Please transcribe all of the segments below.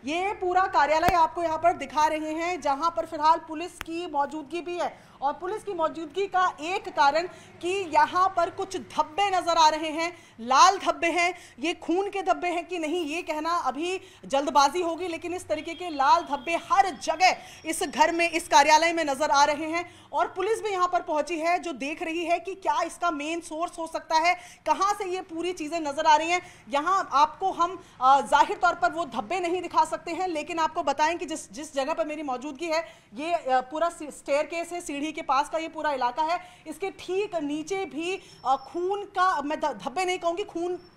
ये पूरा कार्यालय आपको यहाँ पर दिखा रहे हैं, जहाँ पर फिलहाल पुलिस की मौजूदगी भी है। और पुलिस की मौजूदगी का एक कारण कि यहाँ पर कुछ धब्बे नजर आ रहे हैं, लाल धब्बे हैं। ये खून के धब्बे हैं कि नहीं ये कहना अभी जल्दबाजी होगी, लेकिन इस तरीके के लाल धब्बे हर जगह इस घर में, इस कार्यालय में नजर आ रहे हैं। और पुलिस भी यहाँ पर पहुंची है, जो देख रही है कि क्या इसका मेन सोर्स हो सकता है, कहाँ से ये पूरी चीजें नजर आ रही हैं। यहाँ आपको हम जाहिर तौर पर वो धब्बे नहीं दिखा सकते हैं, लेकिन आपको बताएं कि जिस जगह पर मेरी मौजूदगी है, ये पूरा स्टेयरकेस है, सीढ़ी के पास का ये पूरा इलाका है। इसके ठीक नीचे भी खून का, मैं धब्बे नहीं कहूंगी,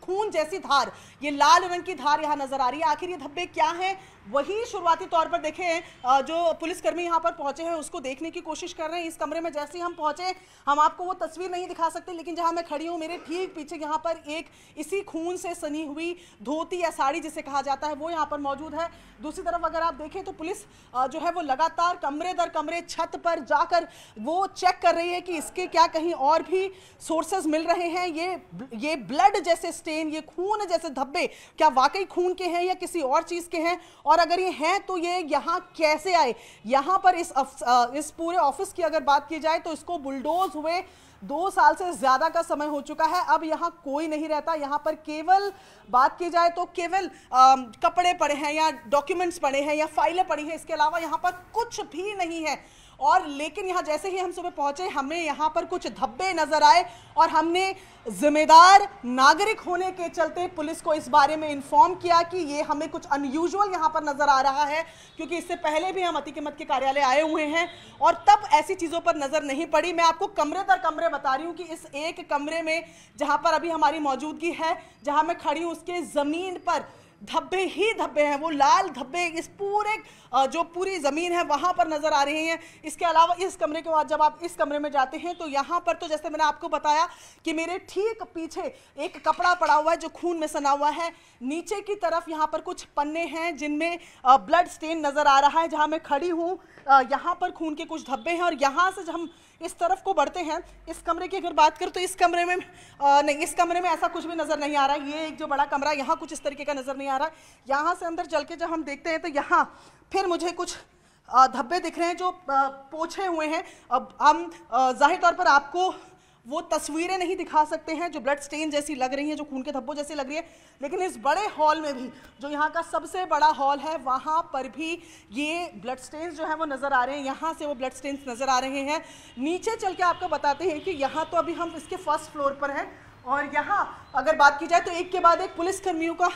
खून जैसी धार, ये लाल रंग की धार यहाँ नजर आ रही है। आखिर ये धब्बे क्या हैं, वही शुरुआती तौर पर देखें, जो पुलिसकर्मी यहाँ पर पहुंचे हैं उसको देखने की कोशिश कर रहे हैं। इस कमरे में जैसे ही हम पहुंचे, हम आपको वो तस्वीर नहीं दिखा सकते, लेकिन जहां मैं खड़ी हूं मेरे ठीक पीछे यहाँ पर एक इसी खून से सनी हुई धोती या साड़ी जिसे कहा जाता है, वो यहाँ पर मौजूद है। दूसरी तरफ अगर आप देखें तो पुलिस जो है वो लगातार कमरे दर कमरे, छत पर जाकर वो चेक कर रही है कि इसके क्या कहीं और भी सोर्सेज मिल रहे हैं। ये ब्लड जैसे स्टेन, ये खून जैसे धब्बे क्या वाकई खून के हैं या किसी और चीज के हैं, और अगर ये हैं तो ये यहाँ कैसे आए। यहाँ पर इस पूरे ऑफिस की अगर बात की जाए तो इसको बुलडोज हुए 2 साल से ज्यादा का समय हो चुका है। अब यहाँ कोई नहीं रहता। यहाँ पर केवल बात की जाए तो केवल कपड़े पड़े हैं या डॉक्यूमेंट्स पड़े हैं या फाइलें पड़ी हैं, इसके अलावा यहाँ पर कुछ भी नहीं है। और लेकिन यहाँ जैसे ही हम सुबह पहुंचे, हमें यहाँ पर कुछ धब्बे नजर आए और हमने जिम्मेदार नागरिक होने के चलते पुलिस को इस बारे में इन्फॉर्म किया कि ये हमें कुछ अनयूजुअल यहाँ पर नजर आ रहा है, क्योंकि इससे पहले भी हम अतिक्रमण के कार्यालय आए हुए हैं और तब ऐसी चीजों पर नजर नहीं पड़ी। मैं आपको कमरे दर कमरे बता रही हूँ कि इस एक कमरे में जहां पर अभी हमारी मौजूदगी है, जहां मैं खड़ी हूँ, उसके जमीन पर धब्बे ही धब्बे हैं। वो लाल धब्बे इस पूरे जो पूरी जमीन है वहां पर नजर आ रहे हैं। इसके अलावा इस कमरे के बाद जब आप इस कमरे में जाते हैं तो यहाँ पर तो जैसे मैंने आपको बताया कि मेरे ठीक पीछे एक कपड़ा पड़ा हुआ है जो खून में सना हुआ है। नीचे की तरफ यहाँ पर कुछ पन्ने हैं जिनमें ब्लड स्टेन नजर आ रहा है। जहाँ मैं खड़ी हूँ यहाँ पर खून के कुछ धब्बे हैं। और यहाँ से जब हम इस तरफ को बढ़ते हैं, इस कमरे की अगर बात करूं तो इस कमरे में नहीं, इस कमरे में ऐसा कुछ भी नजर नहीं आ रहा है। ये एक जो बड़ा कमरा, यहाँ कुछ इस तरीके का नजर नहीं आ रहा है। यहाँ से अंदर चल के जब हम देखते हैं तो यहाँ फिर मुझे कुछ धब्बे दिख रहे हैं जो पोछे हुए हैं। अब हम जाहिर तौर पर आपको वो तस्वीरें नहीं दिखा सकते हैं जो ब्लड स्टेन जैसी लग रही हैं, जो खून के धब्बों जैसी लग रही है, लेकिन इस बड़े हॉल में भी, जो यहाँ का सबसे बड़ा हॉल है, वहाँ पर भी ये ब्लड स्टेन्स जो है वो नज़र आ रहे हैं। यहाँ से वो ब्लड स्टेन्स नज़र आ रहे हैं। नीचे चल के आपको बताते हैं कि यहाँ तो अभी हम इसके फर्स्ट फ्लोर पर हैं और यहाँ अगर बात की जाए तो एक के बाद एक पुलिसकर्मियों का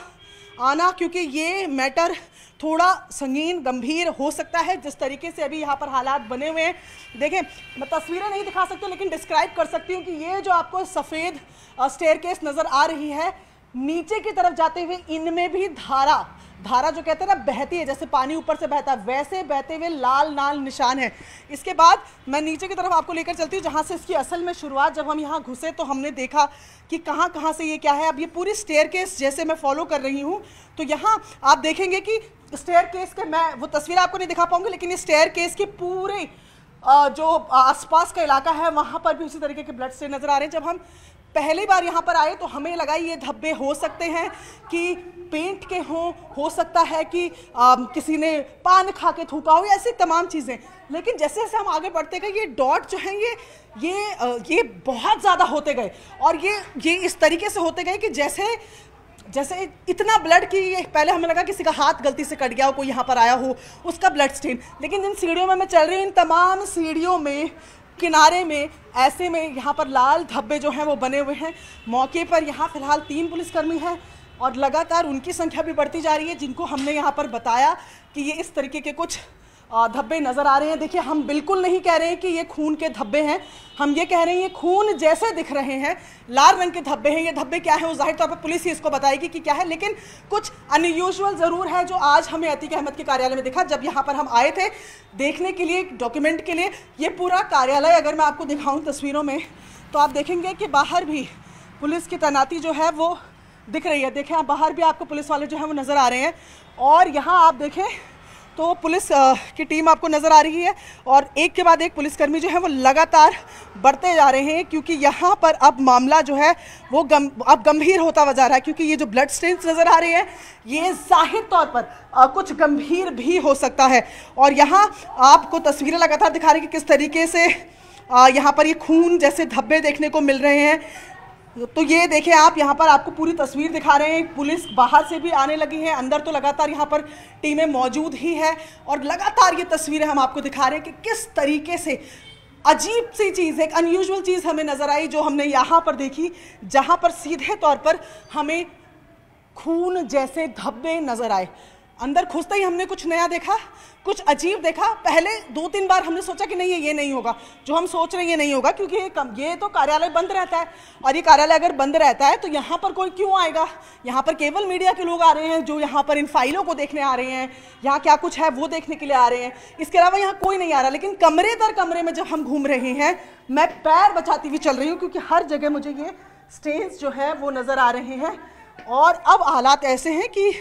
आना, क्योंकि ये मैटर थोड़ा संगीन गंभीर हो सकता है जिस तरीके से अभी यहाँ पर हालात बने हुए हैं। देखें, मैं तस्वीरें नहीं दिखा सकती लेकिन डिस्क्राइब कर सकती हूँ कि ये जो आपको सफ़ेद स्टेयरकेस नज़र आ रही है, नीचे की तरफ जाते हुए इनमें भी धारा जो कहते हैं ना बहती है, जैसे पानी ऊपर से बहता है, वैसे बहते हुए लाल लाल निशान है। इसके बाद मैं नीचे की तरफ आपको लेकर चलती हूँ जहाँ से इसकी असल में शुरुआत, जब हम यहाँ घुसे तो हमने देखा कि कहाँ से ये क्या है। अब ये पूरी स्टेयरकेस जैसे मैं फॉलो कर रही हूँ तो यहाँ आप देखेंगे कि स्टेयरकेस के, मैं वो तस्वीर आपको नहीं दिखा पाऊंगी, लेकिन ये स्टेयरकेस के पूरे जो आसपास का इलाका है वहाँ पर भी उसी तरीके के ब्लड स्टेन नज़र आ रहे हैं। जब हम पहली बार यहाँ पर आए तो हमें लगा ये धब्बे हो सकते हैं कि पेंट के हो सकता है कि किसी ने पान खा के थूका हो, ऐसी तमाम चीज़ें। लेकिन जैसे जैसे हम आगे बढ़ते गए ये डॉट जो हैं ये बहुत ज़्यादा होते गए और ये इस तरीके से होते गए कि जैसे इतना ब्लड की पहले हमें लगा किसी का हाथ गलती से कट गया हो, कोई यहाँ पर आया हो, उसका ब्लड स्टेन। लेकिन जिन सीढ़ियों में मैं चल रही हूँ, इन तमाम सीढ़ियों में किनारे में ऐसे में यहाँ पर लाल धब्बे जो हैं वो बने हुए हैं। मौके पर यहाँ फिलहाल 3 पुलिसकर्मी हैं और लगातार उनकी संख्या भी बढ़ती जा रही है, जिनको हमने यहाँ पर बताया कि ये इस तरीके के कुछ धब्बे नज़र आ रहे हैं। देखिए, हम बिल्कुल नहीं कह रहे हैं कि ये खून के धब्बे हैं, हम ये कह रहे हैं ये खून जैसे दिख रहे हैं, लाल रंग के धब्बे हैं। ये धब्बे क्या है वो जाहिर तौर पर पुलिस ही इसको बताएगी कि क्या है, लेकिन कुछ अनयूजुअल ज़रूर है जो आज हमें अतीक अहमद के कार्यालय में दिखा। जब यहाँ पर हम आए थे देखने के लिए, डॉक्यूमेंट के लिए, ये पूरा कार्यालय अगर मैं आपको दिखाऊँ तस्वीरों में तो आप देखेंगे कि बाहर भी पुलिस की तैनाती जो है वो दिख रही है। देखें, बाहर भी आपको पुलिस वाले जो हैं वो नज़र आ रहे हैं। और यहाँ आप देखें तो पुलिस की टीम आपको नज़र आ रही है और एक के बाद एक पुलिसकर्मी जो है वो लगातार बढ़ते जा रहे हैं, क्योंकि यहाँ पर अब मामला जो है वो अब गंभीर होता हुआ जा रहा है, क्योंकि ये जो ब्लड स्टेन्स नज़र आ रहे हैं ये जाहिर तौर पर कुछ गंभीर भी हो सकता है। और यहाँ आपको तस्वीरें लगातार दिखा रही हैं कि किस तरीके से यहाँ पर ये खून जैसे धब्बे देखने को मिल रहे हैं। तो ये देखें आप, यहाँ पर आपको पूरी तस्वीर दिखा रहे हैं। पुलिस बाहर से भी आने लगी है, अंदर तो लगातार यहाँ पर टीमें मौजूद ही है और लगातार ये तस्वीरें हम आपको दिखा रहे हैं कि किस तरीके से अजीब सी चीज़, एक अनयूजुअल चीज़ हमें नज़र आई जो हमने यहाँ पर देखी, जहाँ पर सीधे तौर पर हमें खून जैसे धब्बे नज़र आए। अंदर घुसते ही हमने कुछ नया देखा, कुछ अजीब देखा। पहले 2-3 बार हमने सोचा कि नहीं ये नहीं होगा, जो हम सोच रहे हैं ये नहीं होगा, क्योंकि ये तो कार्यालय बंद रहता है और ये कार्यालय अगर बंद रहता है तो यहाँ पर कोई क्यों आएगा। यहाँ पर केवल मीडिया के लोग आ रहे हैं जो यहाँ पर इन फाइलों को देखने आ रहे हैं, यहाँ क्या कुछ है वो देखने के लिए आ रहे हैं, इसके अलावा यहाँ कोई नहीं आ रहा। लेकिन कमरे दर कमरे में जब हम घूम रहे हैं, मैं पैर बचाती हुई चल रही हूँ, क्योंकि हर जगह मुझे ये स्टेन्स जो है वो नज़र आ रहे हैं। और अब हालात ऐसे हैं कि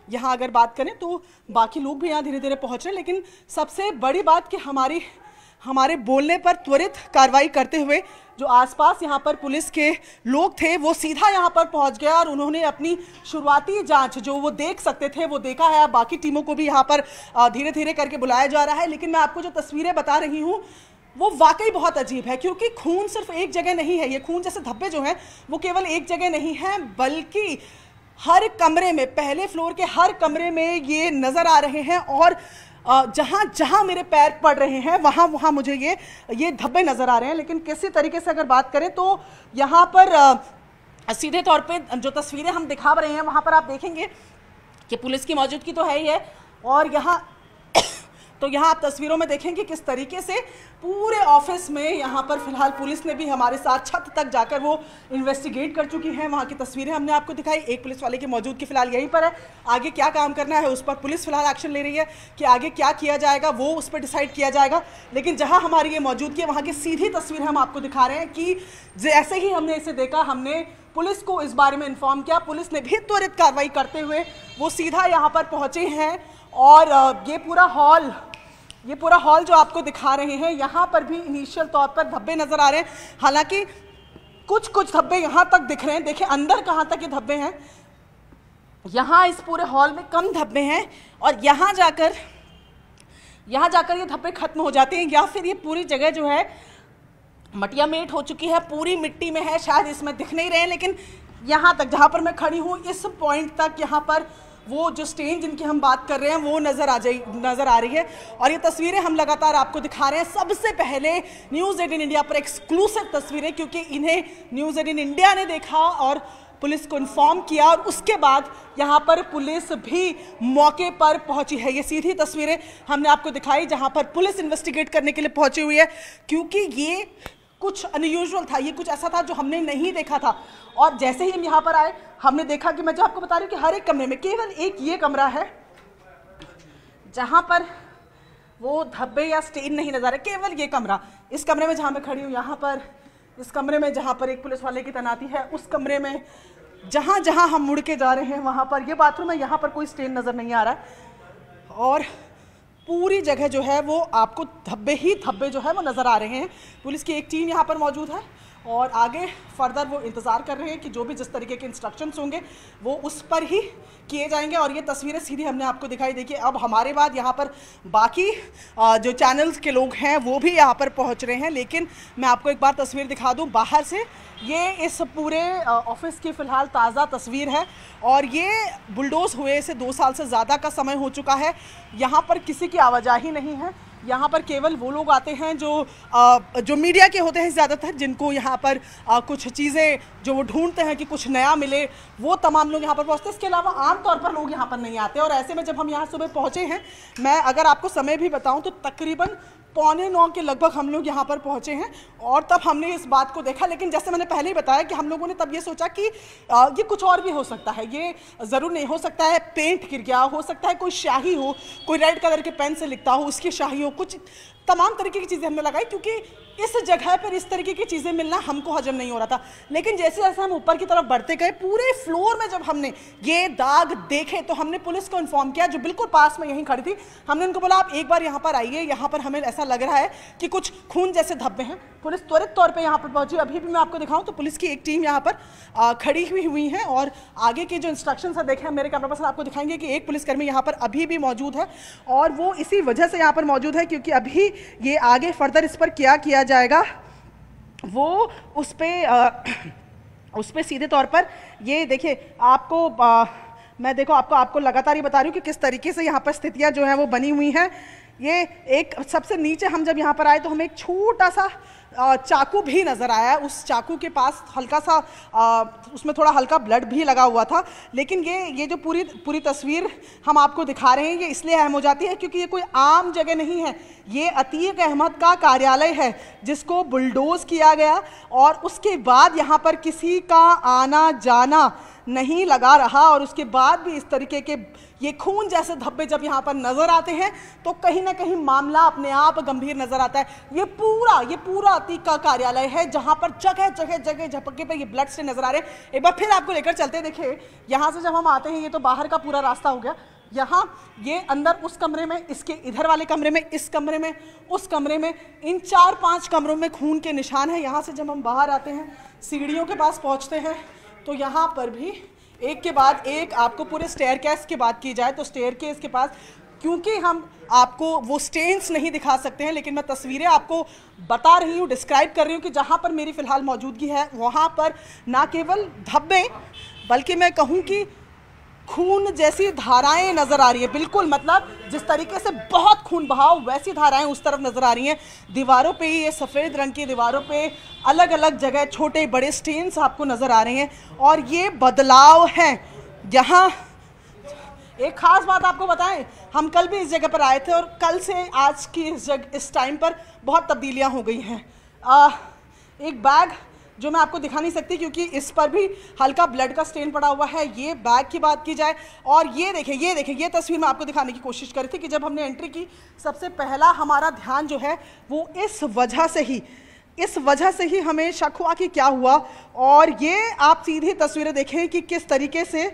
यहाँ अगर बात करें तो बाकी लोग भी यहाँ धीरे धीरे पहुँच रहे हैं, लेकिन सबसे बड़ी बात कि हमारे बोलने पर त्वरित कार्रवाई करते हुए जो आसपास यहाँ पर पुलिस के लोग थे वो सीधा यहाँ पर पहुँच गया और उन्होंने अपनी शुरुआती जांच जो वो देख सकते थे वो देखा है। बाकी टीमों को भी यहाँ पर धीरे धीरे करके बुलाया जा रहा है। लेकिन मैं आपको जो तस्वीरें बता रही हूँ वो वाकई बहुत अजीब है, क्योंकि खून सिर्फ एक जगह नहीं है। ये खून जैसे धब्बे जो हैं वो केवल एक जगह नहीं है, बल्कि हर कमरे में, पहले फ्लोर के हर कमरे में ये नज़र आ रहे हैं। और जहाँ जहाँ मेरे पैर पड़ रहे हैं वहाँ वहाँ मुझे ये धब्बे नज़र आ रहे हैं। लेकिन किसी तरीके से अगर बात करें तो यहाँ पर सीधे तौर पे जो तस्वीरें हम दिखा रहे हैं वहाँ पर आप देखेंगे कि पुलिस की मौजूदगी तो है ही है। और यहाँ आप तस्वीरों में देखेंगे किस तरीके से पूरे ऑफिस में यहाँ पर फिलहाल पुलिस ने भी हमारे साथ छत तक जाकर वो इन्वेस्टिगेट कर चुकी हैं। वहाँ की तस्वीरें हमने आपको दिखाई। एक पुलिस वाले की मौजूदगी फिलहाल यहीं पर है। आगे क्या काम करना है उस पर पुलिस फिलहाल एक्शन ले रही है कि आगे क्या किया जाएगा वो उस पर डिसाइड किया जाएगा। लेकिन जहाँ हमारी ये मौजूदगी है वहाँ की सीधी तस्वीर हम आपको दिखा रहे हैं कि जैसे ही हमने इसे देखा हमने पुलिस को इस बारे में इन्फॉर्म किया। पुलिस ने भी त्वरित कार्रवाई करते हुए वो सीधा यहाँ पर पहुँचे हैं। और ये पूरा हॉल जो आपको दिखा रहे हैं यहाँ पर भी इनिशियल तौर पर धब्बे नज़र आ रहे हैं। हालांकि कुछ धब्बे यहाँ तक दिख रहे हैं। देखिए अंदर कहाँ तक ये धब्बे हैं। यहाँ इस पूरे हॉल में कम धब्बे हैं और यहाँ जाकर ये धब्बे खत्म हो जाते हैं, या फिर ये पूरी जगह जो है मटिया मेट हो चुकी है, पूरी मिट्टी में है। शायद इसमें दिख नहीं रहे हैं, लेकिन यहाँ तक जहाँ पर मैं खड़ी हूँ इस पॉइंट तक यहाँ पर वो जो स्टेन जिनकी हम बात कर रहे हैं वो नज़र आ रही है। और ये तस्वीरें हम लगातार आपको दिखा रहे हैं। सबसे पहले न्यूज़ 18 इंडिया पर एक्सक्लूसिव तस्वीरें, क्योंकि इन्हें न्यूज़ 18 इंडिया ने देखा और पुलिस को इन्फॉर्म किया और उसके बाद यहाँ पर पुलिस भी मौके पर पहुँची है। ये सीधी तस्वीरें हमने आपको दिखाई जहाँ पर पुलिस इन्वेस्टिगेट करने के लिए पहुँची हुई है, क्योंकि ये कुछ अनयूजुअल था, ये कुछ ऐसा था जो हमने नहीं देखा था। और जैसे ही हम यहाँ पर आए हमने देखा कि मैं जो आपको बता रही हूँ कि हर एक कमरे में केवल एक ये कमरा है जहाँ पर वो धब्बे या स्टेन नहीं नजर आ रहे, केवल ये कमरा। इस कमरे में जहाँ मैं खड़ी हूँ यहाँ पर, इस कमरे में जहाँ पर एक पुलिस वाले की तैनाती है, उस कमरे में जहाँ जहाँ हम मुड़ के जा रहे हैं वहाँ पर, ये बाथरूम है, यहाँ पर कोई स्टेन नज़र नहीं आ रहा है। और पूरी जगह जो है वो आपको धब्बे ही धब्बे जो है वो नज़र आ रहे हैं। पुलिस की एक टीम यहाँ पर मौजूद है और आगे फर्दर वो इंतज़ार कर रहे हैं कि जो भी जिस तरीके के इंस्ट्रक्शंस होंगे वो उस पर ही किए जाएंगे। और ये तस्वीरें सीधी हमने आपको दिखाई। देखिए अब हमारे बाद यहाँ पर बाकी जो चैनल्स के लोग हैं वो भी यहाँ पर पहुँच रहे हैं। लेकिन मैं आपको एक बार तस्वीर दिखा दूँ बाहर से। ये इस पूरे ऑफिस की फ़िलहाल ताज़ा तस्वीर है और ये बुलडोज़ हुए से 2 साल से ज़्यादा का समय हो चुका है। यहाँ पर किसी की आवाजाही नहीं है। यहाँ पर केवल वो लोग आते हैं जो मीडिया के होते हैं ज़्यादातर, जिनको यहाँ पर कुछ चीज़ें जो वो ढूंढते हैं कि कुछ नया मिले, वो तमाम लोग यहाँ पर पहुँचते हैं। इसके अलावा आमतौर पर लोग यहाँ पर नहीं आते। और ऐसे में जब हम यहाँ सुबह पहुँचे हैं, मैं अगर आपको समय भी बताऊँ तो तकरीबन 9:15 के लगभग हम लोग यहाँ पर पहुँचे हैं और तब हमने इस बात को देखा। लेकिन जैसे मैंने पहले ही बताया कि हम लोगों ने तब ये सोचा कि ये कुछ और भी हो सकता है, ये ज़रूर नहीं हो सकता है पेंट गिर गया, हो सकता है कोई स्याही हो, कोई रेड कलर के पेन से लिखता हो उसकी स्याही हो, कुछ तमाम तरीके की चीज़ें हमने लगाई क्योंकि इस जगह पर इस तरीके की चीज़ें मिलना हमको हजम नहीं हो रहा था। लेकिन जैसे जैसे हम ऊपर की तरफ बढ़ते गए, पूरे फ्लोर में जब हमने ये दाग देखे तो हमने पुलिस को इन्फॉर्म किया, जो बिल्कुल पास में यहीं खड़ी थी। हमने उनको बोला आप एक बार यहाँ पर आइए, यहाँ पर हमें ऐसा लग रहा है कि कुछ खून जैसे धब्बे हैं। पुलिस त्वरित तौर पर यहाँ पर पहुंची। अभी भी मैं आपको दिखाऊँ तो पुलिस की एक टीम यहाँ पर खड़ी हुई है और आगे के जो इंस्ट्रक्शंस है देखें, मेरे कैमरा पर्सन आपको दिखाएंगे कि एक पुलिसकर्मी यहाँ पर अभी भी मौजूद है और वो इसी वजह से यहाँ पर मौजूद है क्योंकि अभी ये आगे फर्दर इस पर क्या किया जाएगा वो उस पे सीधे तौर पर ये देखिए आपको मैं देखो आपको लगातार ये बता रही हूँ कि किस तरीके से यहाँ पर स्थितियाँ जो हैं वो बनी हुई हैं। ये एक सबसे नीचे हम जब यहाँ पर आए तो हमें एक छोटा सा चाकू भी नज़र आया। उस चाकू के पास हल्का सा उसमें थोड़ा हल्का ब्लड भी लगा हुआ था। लेकिन ये जो पूरी तस्वीर हम आपको दिखा रहे हैं ये इसलिए अहम हो जाती है क्योंकि ये कोई आम जगह नहीं है, ये अतीक अहमद का कार्यालय है जिसको बुलडोज किया गया और उसके बाद यहाँ पर किसी का आना जाना नहीं लगा रहा और उसके बाद भी इस तरीके के ये खून जैसे धब्बे जब यहाँ पर नजर आते हैं तो कहीं ना कहीं मामला अपने आप गंभीर नजर आता है। ये पूरा अतीक का कार्यालय है जहाँ पर जगह झपके पे ये ब्लड से नजर आ रहे हैं। एक बार फिर आपको लेकर चलते, देखिए यहाँ से जब हम आते हैं ये तो बाहर का पूरा रास्ता हो गया, यहाँ ये अंदर उस कमरे में, इसके इधर वाले कमरे में, इस कमरे में, उस कमरे में, इन 4-5 कमरों में खून के निशान हैं। यहाँ से जब हम बाहर आते हैं सीढ़ियों के पास पहुँचते हैं तो यहाँ पर भी एक के बाद एक आपको पूरे स्टेयरकेस की बात की जाए तो स्टेयरकेस के पास, क्योंकि हम आपको वो स्टेन्स नहीं दिखा सकते हैं लेकिन मैं तस्वीरें आपको बता रही हूँ, डिस्क्राइब कर रही हूँ कि जहाँ पर मेरी फ़िलहाल मौजूदगी है वहाँ पर ना केवल धब्बे बल्कि मैं कहूँ कि खून जैसी धाराएं नज़र आ रही है। बिल्कुल मतलब जिस तरीके से बहुत खून बहाव वैसी धाराएं उस तरफ नज़र आ रही हैं। दीवारों पे ये सफ़ेद रंग की दीवारों पे अलग अलग जगह छोटे बड़े स्टेन्स आपको नज़र आ रहे हैं और ये बदलाव हैं। यहाँ एक ख़ास बात आपको बताएं, हम कल भी इस जगह पर आए थे और कल से आज की इस टाइम पर बहुत तब्दीलियाँ हो गई हैं। एक बैग जो मैं आपको दिखा नहीं सकती क्योंकि इस पर भी हल्का ब्लड का स्टेन पड़ा हुआ है, ये बैग की बात की जाए और ये देखें ये तस्वीर मैं आपको दिखाने की कोशिश कर रही थी कि जब हमने एंट्री की सबसे पहला हमारा ध्यान जो है वो इस वजह से ही हमें शक हुआ कि क्या हुआ। और ये आप सीधी तस्वीरें देखें कि किस तरीके से,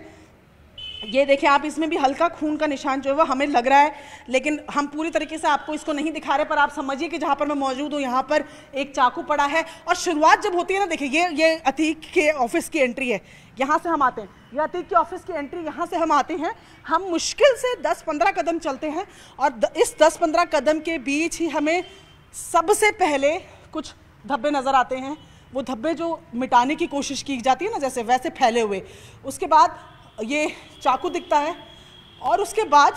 ये देखें आप, इसमें भी हल्का खून का निशान जो है वो हमें लग रहा है लेकिन हम पूरी तरीके से आपको इसको नहीं दिखा रहे, पर आप समझिए कि जहाँ पर मैं मौजूद हूँ यहाँ पर एक चाकू पड़ा है। और शुरुआत जब होती है ना, देखिए ये अतीक के ऑफिस की एंट्री है, यहाँ से हम आते हैं, ये अतीक के ऑफिस की एंट्री, यहाँ से हम आते हैं, हम मुश्किल से 10-15 कदम चलते हैं और इस 10-15 कदम के बीच ही हमें सबसे पहले कुछ धब्बे नज़र आते हैं। वो धब्बे जो मिटाने की कोशिश की जाती है ना जैसे वैसे फैले हुए, उसके बाद ये चाकू दिखता है और उसके बाद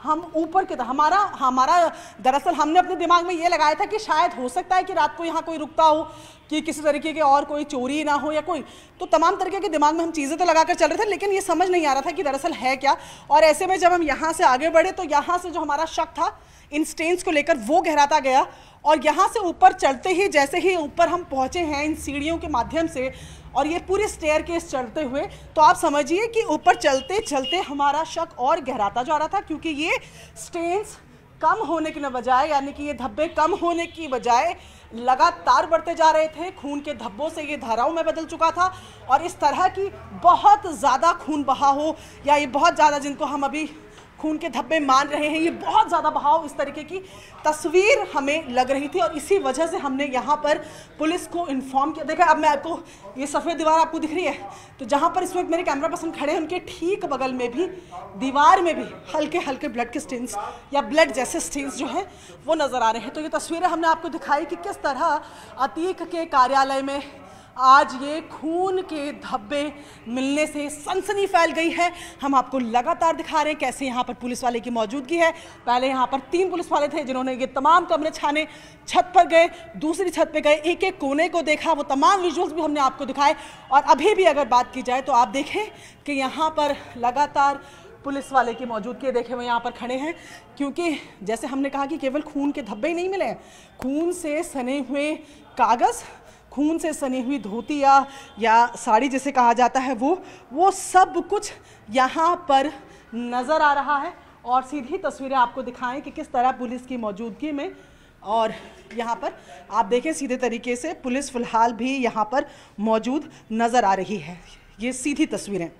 हम ऊपर के हमारा दरअसल हमने अपने दिमाग में ये लगाया था कि शायद हो सकता है कि रात को यहाँ कोई रुकता हो, कि किसी तरीके के और कोई चोरी ना हो या कोई, तो तमाम तरीके के दिमाग में हम चीज़ें तो लगाकर चल रहे थे लेकिन ये समझ नहीं आ रहा था कि दरअसल है क्या। और ऐसे में जब हम यहाँ से आगे बढ़े तो यहाँ से जो हमारा शक था इन स्टेन्स को लेकर वो गहराता गया और यहाँ से ऊपर चढ़ते ही जैसे ही ऊपर हम पहुँचे हैं इन सीढ़ियों के माध्यम से और ये पूरे स्टेयरकेस चढ़ते हुए, तो आप समझिए कि ऊपर चलते चलते हमारा शक और गहराता जा रहा था क्योंकि ये स्टेन्स कम होने की बजाय, यानी कि ये धब्बे कम होने की बजाय लगातार बढ़ते जा रहे थे। खून के धब्बों से ये धाराओं में बदल चुका था और इस तरह की बहुत ज़्यादा खून बहा हो या ये बहुत ज़्यादा, जिनको हम अभी खून के धब्बे मान रहे हैं, ये बहुत ज़्यादा बहाव, इस तरीके की तस्वीर हमें लग रही थी और इसी वजह से हमने यहाँ पर पुलिस को इन्फॉर्म किया। देखा अब मैं आपको, ये सफ़ेद दीवार आपको दिख रही है, तो जहाँ पर इस वक्त मेरे कैमरा पर्सन खड़े हैं उनके ठीक बगल में भी दीवार में भी हल्के हल्के ब्लड के स्टेन्स या ब्लड जैसे स्टेन्स जो हैं वो नज़र आ रहे हैं। तो ये तस्वीरें हमने आपको दिखाई कि किस तरह अतीक के कार्यालय में आज ये खून के धब्बे मिलने से सनसनी फैल गई है। हम आपको लगातार दिखा रहे हैं कैसे यहाँ पर पुलिस वाले की मौजूदगी है। पहले यहाँ पर 3 पुलिस वाले थे जिन्होंने ये तमाम कमरे छाने, छत पर गए, दूसरी छत पे गए, एक एक कोने को देखा, वो तमाम विजुअल्स भी हमने आपको दिखाए। और अभी भी अगर बात की जाए तो आप देखें कि यहाँ पर लगातार पुलिस वाले की मौजूदगी देखे हुए यहाँ पर खड़े हैं, क्योंकि जैसे हमने कहा कि केवल खून के धब्बे ही नहीं मिले हैं, खून से सने हुए कागज़, खून से सनी हुई धोती या साड़ी जिसे कहा जाता है वो सब कुछ यहाँ पर नज़र आ रहा है। और सीधी तस्वीरें आपको दिखाएं कि किस तरह पुलिस की मौजूदगी में, और यहाँ पर आप देखें सीधे तरीके से पुलिस फ़िलहाल भी यहाँ पर मौजूद नज़र आ रही है। ये सीधी तस्वीरें।